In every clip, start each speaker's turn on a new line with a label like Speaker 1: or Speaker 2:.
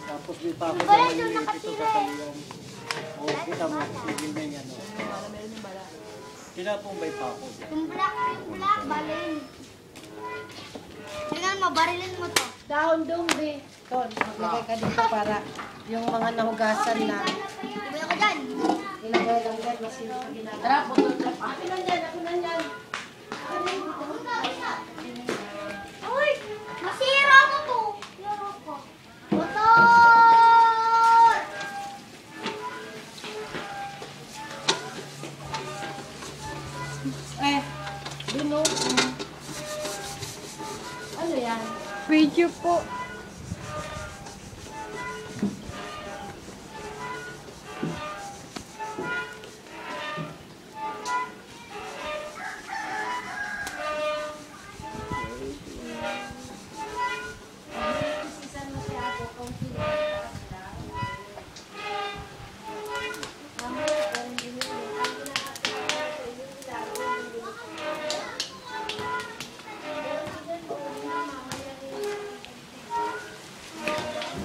Speaker 1: Tapos di pa ako ito kakaliwan. O, kita mo, sigil na yan. Pinapumbay pa ako.
Speaker 2: Yung black, balin. Tingnan mo, barilin mo to.
Speaker 3: Dahon dumbi. Ton, maglagay ka dito para yung mga nahugasan na.
Speaker 2: Ibay ako dyan.
Speaker 3: Ilagay lang dyan, masino ka ginagawa. Tara, putol ka pa. Ako nandyan, ako nandyan.
Speaker 2: Uy, masira mo to. Yaro ko. Motor!
Speaker 3: Dino. Ano yan?
Speaker 4: Video po.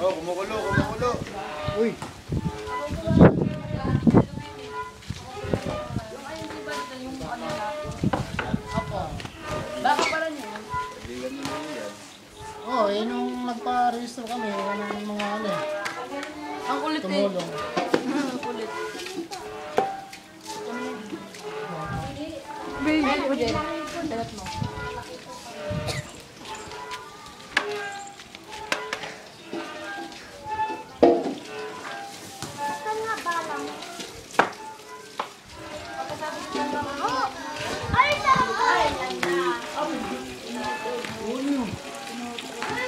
Speaker 1: Oh, kumukulo. Uy.
Speaker 3: Baka pala niyo.
Speaker 1: Oh, yun yung nagpa-register kami. Yan ang mga ano eh.
Speaker 3: Ang kulit eh.
Speaker 1: Tumulong.
Speaker 3: Ang kulit.
Speaker 4: Video.
Speaker 3: Ano din? Dalat mo.
Speaker 2: Saan nga bala mo? Oh! Ay, sarap ko! Uy,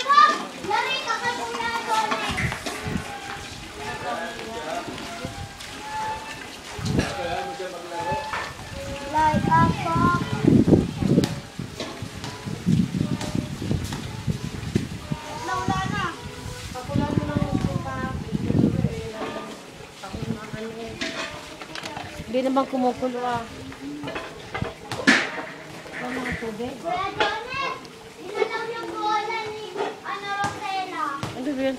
Speaker 2: wag! Lari ka ka kuya, Tony! Like a fox. Wala na.
Speaker 3: Pakulan mo lang yung pa. Hindi naman kumukulo ah. Ano mga tubig?
Speaker 2: Kuya Tony, inalaw yung bola ni Rosella.
Speaker 3: Ano ba yun?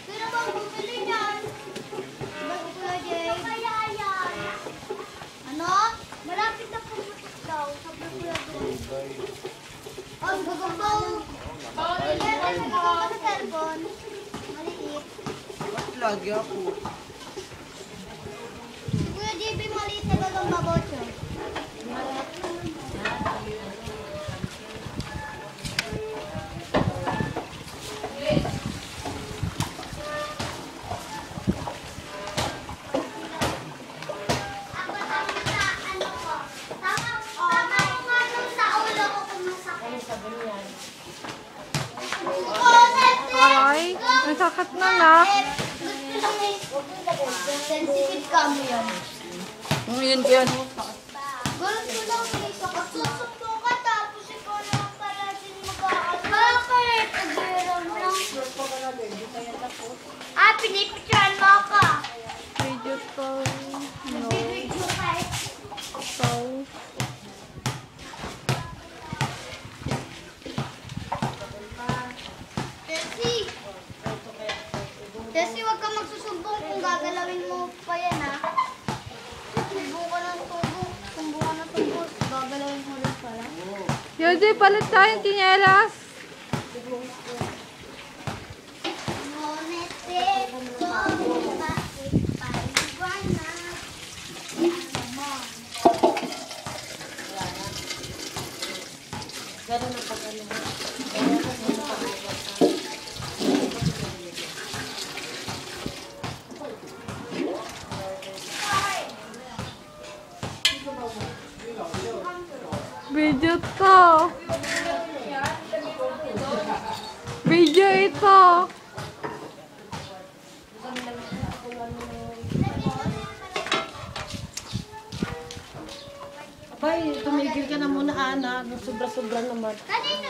Speaker 2: Sino bang bumili niyan? Bago Kuya Jay? Kaya yan. Ano? Malapit na pumunta daw. Sabi Kuya Jay. Ang gagawin. Ilan na nagagawa sa cellphone? Maliit.
Speaker 1: Lagi ako.
Speaker 2: Si Kuya JB maliit na gagawin babotso. Ako tama sa ano ko. Tama ko nga nung sa ulo ko kumasakit.
Speaker 4: Ay, nasakit na na.
Speaker 2: Sensitive kami yan.
Speaker 3: Yun yun.
Speaker 2: Gulat ko lang dito. Susundo ka tapos ikaw naman pala din mag-aaral. Bakit? Pag-iram lang. Pinipicturean mo ako.
Speaker 4: Video po. No.
Speaker 2: Bibidyo ka eh.
Speaker 4: So,
Speaker 2: Tessie, huwag ka magsusumbong kung gagalawin mo pa yan, ha? Sumbong ka ng sumbong. Sumbong ka ng sumbong. Gagalawin mo rin pala.
Speaker 4: Yodi, palit tayong tinyelas.
Speaker 2: Monete, bakit paliwanag?
Speaker 3: Gano'n ang pag-ano mo.
Speaker 4: Video to. Video ito.
Speaker 3: Bay, tumigil ka na muna, Ana. Sobra-sobra naman.
Speaker 2: Kanina